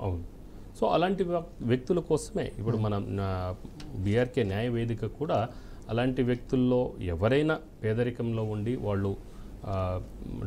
అవును. సో అలాంటి వ్యక్తుల కోసమే ఇప్పుడు మనం బీఆర్కే న్యాయ వేదిక కూడా అలాంటి వ్యక్తుల్లో ఎవరైనా పేదరికంలో ఉండి వాళ్ళు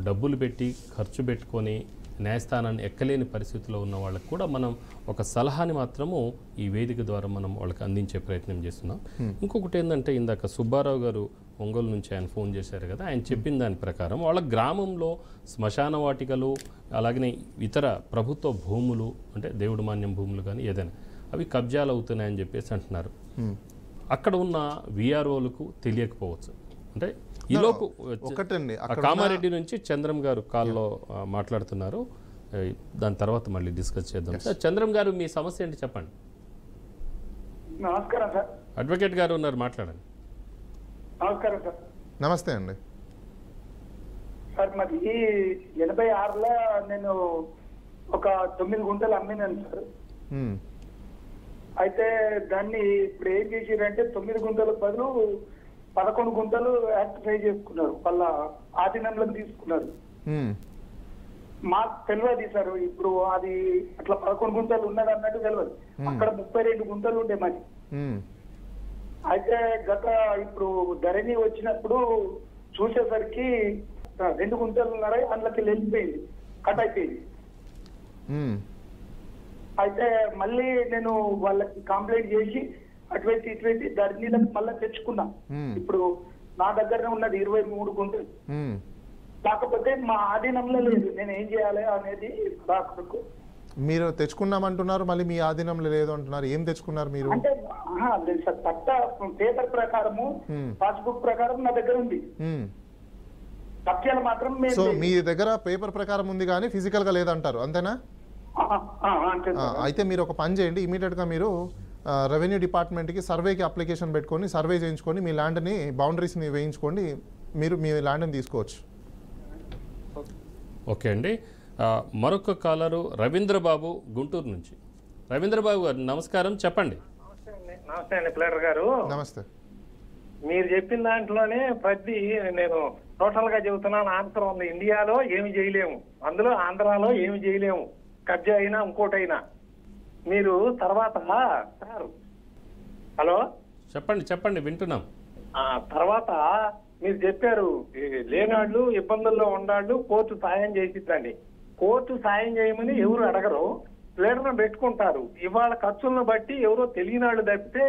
డబ్బులు పెట్టి ఖర్చు పెట్టుకొని న్యాయస్థానాన్ని ఎక్కలేని పరిస్థితిలో ఉన్న వాళ్ళకు కూడా మనం ఒక సలహాని మాత్రము ఈ వేదిక ద్వారా మనం వాళ్ళకి అందించే ప్రయత్నం చేస్తున్నాం. ఇంకొకటి ఏంటంటే ఇందాక సుబ్బారావు గారు ఒంగోలు నుంచి ఆయన ఫోన్ చేశారు కదా, ఆయన చెప్పిన దాని ప్రకారం వాళ్ళ గ్రామంలో శ్మశాన వాటికలు అలాగనే ఇతర ప్రభుత్వ భూములు అంటే దేవుడు మాన్యం భూములు కానీ ఏదైనా అవి కబ్జాలు అవుతున్నాయని చెప్పేసి అంటున్నారు. అక్కడ ఉన్న విఆర్ఓలకు తెలియకపోవచ్చు. అంటే ఈలోపు కామారెడ్డి నుంచి చంద్రం గారు కాల్లో మాట్లాడుతున్నారు. దాని తర్వాత మళ్ళీ డిస్కస్ చేద్దాం. సార్ చంద్రం గారు మీ సమస్య ఏంటి చెప్పండి. నమస్కారం సార్. అడ్వకేట్ గారు ఉన్నారు, మాట్లాడండి. నమస్కారం సార్. నమస్తే అండి. సార్ మరి 86లో నేను ఒక 9 గుంటలు అమ్మినాను సార్. అయితే దాన్ని ఇప్పుడు ఏం చేసిరంటే 9 గుంటలకు బదులు 11 గుంటలు యాక్టిఫై చేసుకున్నారు, వాళ్ళ ఆధీనంలో తీసుకున్నారు. మాకు తెలియదు సార్, ఇప్పుడు అది అట్లా 11 గుంటలు ఉన్నది అన్నట్టు తెలియదు. అక్కడ 32 గుంటలు ఉండే మరి. అయితే ఇప్పుడు ధరణి వచ్చినప్పుడు చూసేసరికి 2 గుంటలున్నర అందులోకి వెళ్ళిపోయింది, కట్ అయిపోయింది. అయితే మళ్ళీ నేను వాళ్ళకి కంప్లైంట్ చేసి అటువంటి ధరణిలకు మళ్ళీ తెచ్చుకున్నా. ఇప్పుడు నా దగ్గరనే ఉన్నది 23 గుంటలు, కాకపోతే మా ఆధీనంలో లేదు. నేను ఏం చేయాలి అనేది రాకు. మీరు తెచ్చుకున్నామంటున్నారు, మళ్ళీ మీ ఆధీనంలో లేదు అంటున్నారు. ఏం తెచ్చుకున్నారు మీరు? అంటే పట్ట పేపర్ ప్రకారము పాస్బుక్ ప్రకారం నా దగ్గర ఉంది, సత్యాలు మాత్రం. సో మీ దగ్గర పేపర్ ప్రకారం ఉంది కానీ ఫిజికల్ గా లేదంటారు, అంతేనా? అయితే మీరు ఒక పని చేయండి, ఇమీడియట్ గా మీరు రెవెన్యూ డిపార్ట్మెంట్కి సర్వేకి అప్లికేషన్ పెట్టుకొని సర్వే చేయించుకొని మీ ల్యాండ్ని బౌండరీస్ని వేయించుకోండి, మీరు మీ ల్యాండ్ని తీసుకోవచ్చు. ఓకే అండి. మరొక కాలరు రవీంద్రబాబు గుంటూరు నుంచి. రవీంద్రబాబు గారు నమస్కారం, చెప్పండి. నమస్తే అండి ప్లేడర్ గారు. నమస్తే. మీరు చెప్పిన దాంట్లోనే ప్రతి నేను టోటల్ గా చెబుతున్నాను ఆన్సర్ ఉంది. ఇండియాలో ఏమి చేయలేము, అందులో ఆంధ్రాలో ఏమి చేయలేము, కబ్జా అయినా ఇంకోటైనా. మీరు తర్వాత సార్ హలో చెప్పండి వింటున్నాం. తర్వాత మీరు చెప్పారు లేనాళ్ళు ఇబ్బందుల్లో ఉన్నాళ్ళు కోర్టు సాయం చేసిద్దండి. కోర్టు సాయం చేయమని ఎవరు అడగరు, ప్లేడర్ను పెట్టుకుంటారు. ఇవాళ ఖర్చులను బట్టి ఎవరో తెలియనాళ్ళు తప్పితే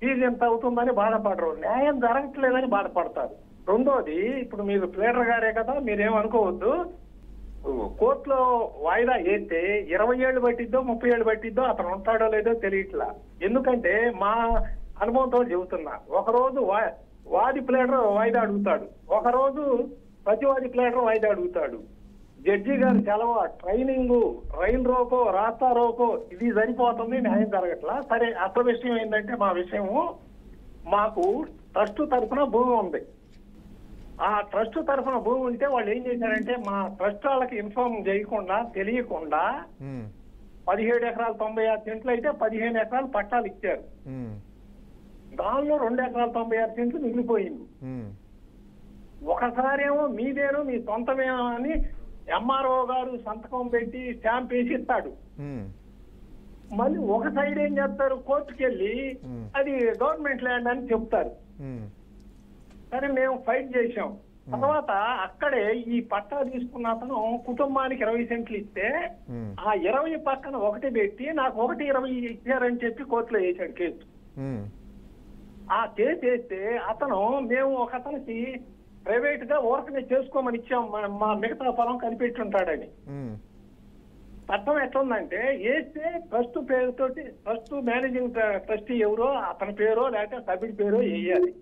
ఫీజు ఎంత అవుతుందని బాధపడరు, న్యాయం జరగట్లేదని బాధపడతారు. రెండోది, ఇప్పుడు మీరు ప్లేడర్ గారే కదా, మీరేమనుకోవద్దు, కోర్టులో వాయిదా వేస్తే 20 ఏళ్ళు పట్టిద్దో 30 ఏళ్ళు పట్టిద్దో అతను ఉంటాడో లేదో తెలియట్లా. ఎందుకంటే మా అనుభవంతో చెబుతున్నా, ఒకరోజు వాది ప్లేడర్ వాయిదా అడుగుతాడు, ఒకరోజు ప్రతివాది ప్లేడర్ వాయిదా అడుగుతాడు. జడ్జి గారు సెలవు, ట్రైనింగ్, రైలు రోకో, రాస్తా రోకో, ఇది సరిపోతుంది, న్యాయం జరగట్లా. సరే, అసలు విషయం ఏంటంటే మా విషయము, మాకు ట్రస్ట్ తరఫున భూమి ఉంది. ఆ ట్రస్ట్ తరఫున భూమి ఉంటే వాళ్ళు ఏం చేశారంటే మా ట్రస్ట్ వాళ్ళకి ఇన్ఫార్మ్ చేయకుండా తెలియకుండా 17 ఎకరాలు 96 సెంట్లు అయితే 15 ఎకరాలు పట్టాలు ఇచ్చారు. దానిలో 2 ఎకరాలు 96 సెంట్లు మిగిలిపోయింది. ఒకసారేమో మీదేనో మీ సొంతమేమో అని ఎంఆర్ఓ గారు సంతకం పెట్టి స్టాంప్ వేసి ఇస్తాడు. మళ్ళీ ఒక సైడ్ ఏం చేస్తారు, కోర్టుకి వెళ్ళి అది గవర్నమెంట్ ల్యాండ్ అని చెప్తారు. సరే, మేము ఫైట్ చేసాం. తర్వాత అక్కడే ఈ పట్టా తీసుకున్న అతను కుటుంబానికి 20 సెంట్లు ఇస్తే ఆ 20 పక్కన ఒకటి పెట్టి నాకు 1.20 ఇచ్చారని చెప్పి కోర్టులో వేసాడు కేసు. ఆ కేసు వేస్తే మేము ఒక అతనికి ప్రైవేట్ గా ఊరకనే చేసుకోమని ఇచ్చాం, మా మిగతా పొలం కనిపెట్టుంటాడని. చట్టం ఎట్లుందంటే, వేస్తే ట్రస్ట్ పేరుతోటి ట్రస్ట్ మేనేజింగ్ ట్రస్టీ ఎవరో అతని పేరో లేకపోతే సభ్యుడి పేరో వేయాలి.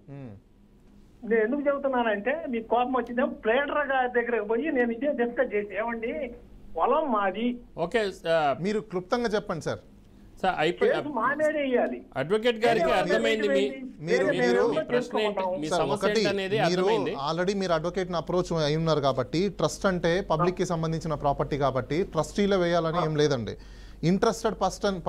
నేను ఎందుకు చెబుతున్నానంటే, మీకు కోపం వచ్చిందేమో, ప్లేడర్ గారి దగ్గరకు పోయి నేను ఇదే డిస్కస్ చేసి, ఏమండి పొలం మాది. ఓకే, మీరు క్లుప్తంగా చెప్పండి సార్. అడ్వకేట్ గారికి అర్థమైంది ఆల్రెడీ మీరు అడ్వకేట్ ని అప్రోచ్ అయి ఉన్నారు కాబట్టి, ట్రస్ట్ అంటే పబ్లిక్ కి సంబంధించిన ప్రాపర్టీ కాబట్టి ట్రస్టీలో వేయాలని ఏం లేదండి. ఇంట్రెస్టెడ్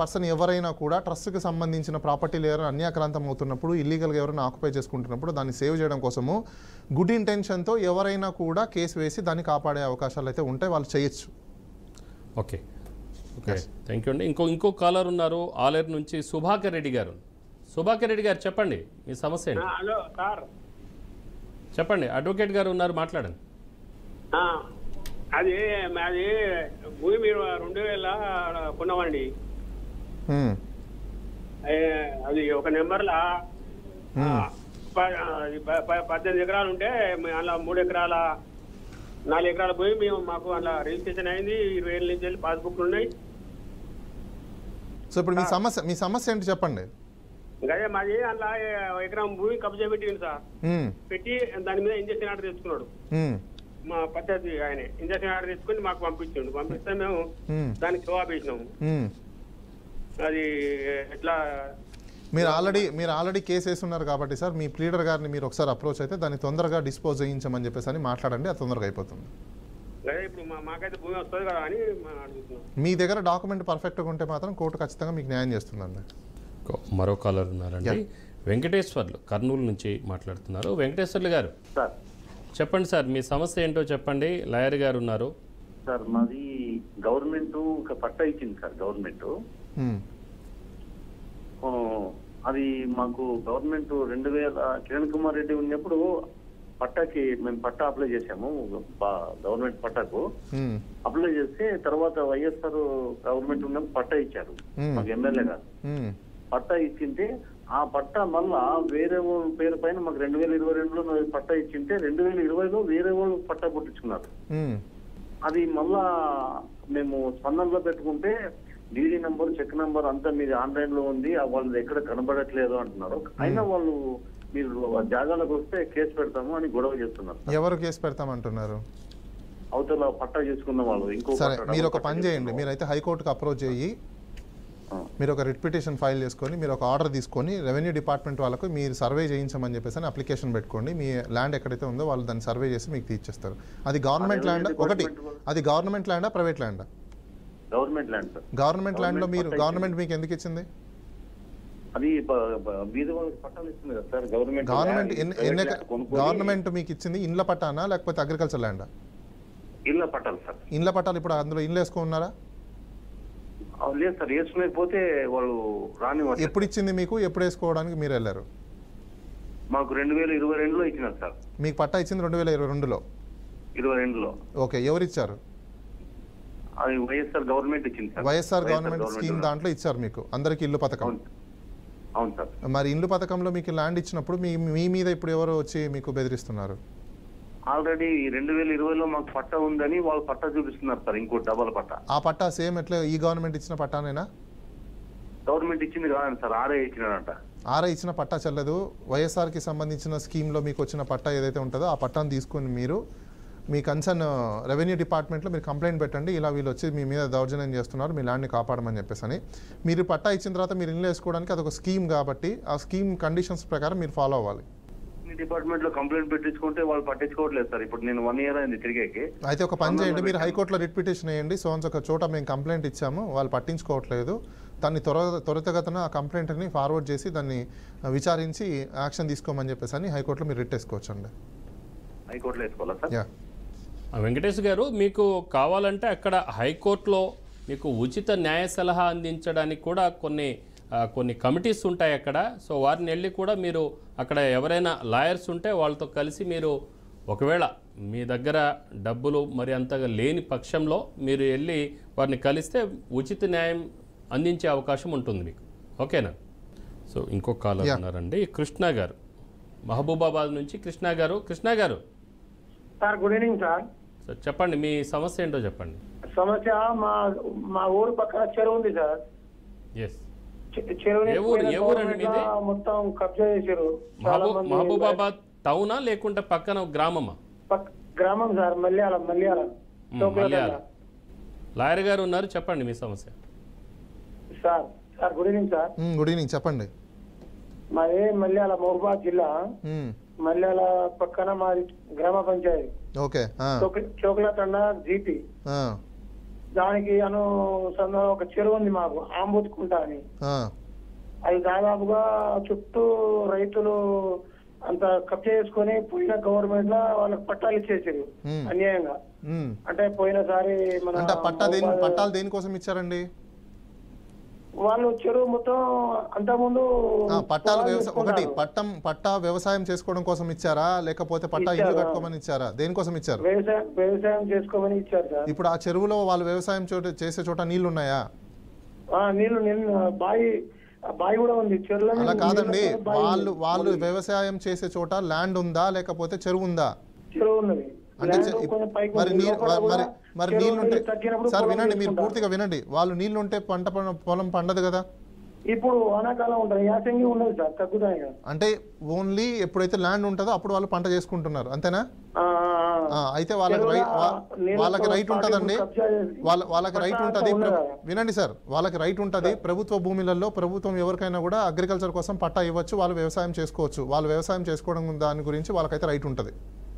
పర్సన్ ఎవరైనా కూడా ట్రస్ట్కి సంబంధించిన ప్రాపర్టీలు ఎవరైనా అన్యాక్రాంతం అవుతున్నప్పుడు, ఇల్లీగల్గా ఎవరైనా ఆక్యుపై చేసుకుంటున్నప్పుడు దాన్ని సేవ్ చేయడం కోసము గుడ్ ఇంటెన్షన్తో ఎవరైనా కూడా కేసు వేసి దాన్ని కాపాడే అవకాశాలు అయితే ఉంటాయి, వాళ్ళు చేయొచ్చు. ఓకే, ఓకే, థ్యాంక్ యూ అండి. ఇంకో కాలర్ ఉన్నారు ఆలేరు నుంచి, సుభాకర్ రెడ్డి గారు. సుభాకర్ రెడ్డి గారు చెప్పండి మీ సమస్య ఏంటి. హలో సార్, చెప్పండి, అడ్వకేట్ గారు ఉన్నారు, మాట్లాడండి. అది మాది భూమి మీరు 2000 కొన్నామండి. అది ఒక నెంబర్లా 18 ఎకరాలు ఉంటే అందులో 3 ఎకరాల 4 ఎకరాల భూమి మేము మాకు అందులో రిజిస్ట్రేషన్ అయింది. 20 ఏళ్ళ నుంచి పాస్బుక్లు ఉన్నాయి. సో ఇప్పుడు మీ సమస్య ఏంటి చెప్పండి. అదే మాది అందులో ఎకరం భూమి కబ్జా పెట్టింది సార్. పెట్టి దాని మీద ఇంజక్షన్ ఆర్డర్ తెచ్చుకున్నాడు మా పద్ధతి. ఆయన ఇంజక్షన్ ఆర్డర్ తెచ్చుకుని మాకు పంపించండు. పంపిస్తే మేము దానికి జవాబు వేసినాము. అది ఎట్లా మీరు ఆల్రెడీ కేసు వేస్తున్నారు కాబట్టి సార్, మీ ప్లీడర్ గారిని మీరు ఒకసారి అప్రోచ్ అయితే దాన్ని తొందరగా డిస్పోజ్ చేయించమని చెప్పేసి అని మాట్లాడండి, అది తొందరగా అయిపోతుంది. ఇప్పుడు మాకైతే భూమి వస్తుంది కదా అని అడుగుతున్నాం. మీ దగ్గర డాక్యుమెంట్ పర్ఫెక్ట్గా ఉంటే మాత్రం కోర్టు ఖచ్చితంగా మీకు న్యాయం చేస్తుందండి. మరో కాలర్ ఉన్నారండి, వెంకటేశ్వర్లు కర్నూలు నుంచి మాట్లాడుతున్నారు. వెంకటేశ్వర్లు గారు చెప్పండి సార్, మీ సమస్య ఏంటో చెప్పండి. లాయర్ గారు ఉన్నారు. సార్ మాది గవర్నమెంట్ ఒక పట్టా ఇచ్చింది సార్. గవర్నమెంట్ అది మాకు గవర్నమెంట్ 2000 కిరణ్ కుమార్ రెడ్డి ఉన్నప్పుడు పట్టాకి మేము పట్టా అప్లై చేసాము. గవర్నమెంట్ పట్టాకు అప్లై చేస్తే తర్వాత వైఎస్ఆర్ గవర్నమెంట్ ఉన్నప్పుడు పట్టా ఇచ్చారు మాకు ఎమ్మెల్యే గారు. పట్టా ఇచ్చింటే ఆ పట్టా మళ్ళా వేరే వాళ్ళ పేరు పైన మాకు 2022లో పట్టా ఇచ్చింటే 2020లో వేరే వాళ్ళు పట్టా పుట్టించుకున్నారు. అది మళ్ళా మేము స్పందనలో పెట్టుకుంటే డీడీ నంబర్, చెక్ నంబర్ అంతా మీది ఆన్లైన్ లో ఉంది, వాళ్ళది ఎక్కడ కనబడట్లేదు అంటున్నారు. అయినా వాళ్ళు మీరు జాగాలకు వస్తే కేసు పెడతాము అని గొడవ చేస్తున్నారు. ఎవరు కేసు పెడతామంటున్నారు? అవతల పట్టా చేసుకున్న వాళ్ళు. సరే, మీరు ఒక పని చేయండి, మీరైతే హైకోర్టుకు అప్రోచ్ అయ్యి మీరు ఒక రిట్ పిటిషన్ ఫైల్ చేసుకొని మీరు ఒక ఆర్డర్ తీసుకొని రెవెన్యూ డిపార్ట్మెంట్ వాళ్ళకు మీరు సర్వే చేయించమని చెప్పేసి అని అప్లికేషన్ పెట్టుకోండి. మీ ల్యాండ్ ఎక్కడైతే ఉందో వాళ్ళు దాన్ని సర్వే చేసి మీకు తీర్చేస్తారు. అది గవర్నమెంట్ ల్యాండ్ ఒకటి, అది గవర్నమెంట్ ల్యాండా ప్రైవేట్ ల్యాండా? Government land sir. Government land లో మీరు గవర్నమెంట్ మీకు ఎందుకు ఇచ్చింది? అది బీద వాళ్ళకి పట్టాలు ఇస్తుంది కదా సార్ గవర్నమెంట్. గవర్నమెంట్ మీకు ఇచ్చింది ఇండ్ల పట్టానా లేకపోతే అగ్రికల్చర్ ల్యాండా? ఇళ్ళ పట్టాలు సార్. ఇండ్ల పట్టాలు ఇప్పుడు అందులో ఇండ్లు వేసుకున్నారా? లేదు సార్, వేసుకునేకపోతే వాళ్ళు రాని. ఎప్పుడు ఇచ్చింది మీకు? ఎప్పుడు వేసుకోవడానికి మీరు వెళ్ళారు? మాకు 2022లో ఇచ్చినారు సార్. మీకు పట్టా ఇచ్చింది 2022లో? 22లో. ఓకే, ఎవరు ఇచ్చారు? అది వైఎస్ఆర్ గవర్నమెంట్ ఇచ్చింది సార్. వైఎస్ఆర్ గవర్నమెంట్ స్కీమ్ దాంట్లో ఇచ్చారు మీకు అందరికి ఇల్లు పథకం. అవును సార్. మరి ఇల్లు పథకంలో మీకు ల్యాండ్ ఇచ్చినప్పుడు మీ మీద ఇప్పుడు ఎవరు వచ్చి మీకు బెదిరిస్తున్నారు? ఆల్రెడీ 2020లో మాకు పట్టా ఉందని వాళ్ళు పట్టా చూపిస్తున్నారు సార్, ఇంకో డబల్ పట్టా. ఆ పట్టా సేమ్ ఎట్లా ఈ గవర్నమెంట్ ఇచ్చిన పట్టానేనా? గవర్నమెంట్ ఇచ్చింది కాదండి సార్, ఆర్ఐ ఇచ్చినాడంట. ఆర్ఐ ఇచ్చిన పట్టా చెల్లదు. వైఎస్ఆర్కి సంబంధించిన స్కీమ్లో మీకు వచ్చిన పట్టా ఏదైతే ఉంటుందో ఆ పట్టాను తీసుకుని మీరు మీ కన్సర్న్ రెవెన్యూ డిపార్ట్మెంట్లో మీరు కంప్లైంట్ పెట్టండి, ఇలా వీళ్ళు వచ్చి మీ మీద దౌర్జన్యం చేస్తున్నారు, మీ ల్యాండ్ని కాపాడమని చెప్పేసి అని. మీరు పట్టా ఇచ్చిన తర్వాత మీరు ఇల్లు వేసుకోవడానికి అదొక స్కీమ్ కాబట్టి ఆ స్కీమ్ కండిషన్స్ ప్రకారం మీరు ఫాలో అవ్వాలి. డిపార్ట్మెంట్లో కంప్లైంట్ పెట్టించుకుంటే వాళ్ళు పట్టించుకోవట్లేదు సార్. ఇప్పుడు నేను 1 year అయింది తిరిగేకి. అయితే ఒక పని చేయండి, మీరు హైకోర్టులో రిట్ పిటిషన్ వేయండి. ఒక చోట మేము కంప్లైంట్ ఇచ్చాము, వాళ్ళు పట్టించుకోవట్లేదు, దాన్ని త్వరితగతిన ఆ కంప్లైంట్ని ఫార్వర్డ్ చేసి దాన్ని విచారించి యాక్షన్ తీసుకోమని చెప్పేసి అని హైకోర్టులో మీరు రిట్ వేసుకోవచ్చండి. హైకోర్టులో వేసుకోవాలా సార్? యా. వెంకటేష్ గారు, మీకు కావాలంటే అక్కడ హైకోర్టులో మీకు ఉచిత న్యాయ సలహా అందించడానికి కూడా కొన్ని కమిటీస్ ఉంటాయి అక్కడ. సో వారిని వెళ్ళి కూడా మీరు అక్కడ ఎవరైనా లాయర్స్ ఉంటే వాళ్ళతో కలిసి మీరు ఒకవేళ మీ దగ్గర డబ్బులు మరి అంతగా లేని పక్షంలో మీరు వెళ్ళి వారిని కలిస్తే ఉచిత న్యాయం అందించే అవకాశం ఉంటుంది మీకు. ఓకేనా? సో ఇంకొక కాలర్ ఉన్నారండి, కృష్ణ గారు, మహబూబాబాద్ నుంచి. కృష్ణ గారు sir, good evening sir. Sir చెప్పండి, మీ సమస్య ఏంటో చెప్పండి. సమస్య మా ఊరు పక్కన చెరువు ఉంది సార్. ఎస్, చెరువు మొత్తం కబ్జా చేశారు. మహబూబాబాద్ టౌనా లేకుంటే పక్కన గ్రామమా? గ్రామం సార్, మల్యాల. లాయర్ గారు ఉన్నారు, చెప్పండి మీ సమస్య. Sir good evening sir. Good evening, చెప్పండి. మాది మల్యాల, మహబూబాద్ జిల్లా. మల్యాల పక్కన మాది గ్రామ పంచాయతీ. ఓకే. చోకల తండ జీపీ. దానికి అనుసంధానం ఒక చెరువు ఉంది మాకు, ఆంబుతుకుంట అని. అది దాదాపుగా చుట్టూ రైతులు అంత కబ్జా చేసుకుని పోయిన గవర్నమెంట్ లో వాళ్ళకి పట్టాలు ఇచ్చేసారు అన్యాయంగా. అంటే పోయినసారి మన అంటే పట్టాలు దేనికోసం ఇచ్చారండి? వాళ్ళు చెరువు మొత్తం అంతకుముందు పట్టాలు పట్టా వ్యవసాయం చేసుకోవడం కోసం ఇచ్చారా, లేకపోతే పట్టా ఇల్లు కట్టుకోమని ఇచ్చారా? దేనికోసం ఇచ్చారు? వ్యవసాయం చేసుకోమని ఇచ్చారు సార్. ఇప్పుడు ఆ చెరువులో వాళ్ళు వ్యవసాయం చేసే చోట నీళ్లు ఉన్నాయా? నీళ్లు బాయి కూడా ఉంది. చెరువులో అలా కాదండి, వాళ్ళు వ్యవసాయం చేసే చోట ల్యాండ్ ఉందా లేకపోతే చెరువు ఉందా? చెరువు ఉన్నది. అంటే మరి నీళ్ళుంటే సార్ వినండి, మీరు పూర్తిగా వినండి, వాళ్ళు నీళ్లుంటే పొలం పండదు కదా. ఇప్పుడు వానాకాలం ఉంటుంది, యాసంగి ఉండదు సార్, తగ్గుతాయి. అంటే ఓన్లీ ఎప్పుడైతే ల్యాండ్ ఉంటుందో అప్పుడు వాళ్ళు పంట చేసుకుంటున్నారు, అంతేనా? అయితే వాళ్ళకి రైట్ ఉంటుందండి, వాళ్ళకి రైట్ ఉంటుంది. వినండి సార్, వాళ్ళకి రైట్ ఉంటుంది. ప్రభుత్వ భూములలో ప్రభుత్వం ఎవరికైనా కూడా అగ్రికల్చర్ కోసం పట్టా ఇవ్వచ్చు, వాళ్ళు వ్యవసాయం చేసుకోవచ్చు. వాళ్ళు వ్యవసాయం చేసుకోవడం దాని గురించి వాళ్ళకైతే రైట్ ఉంటుంది.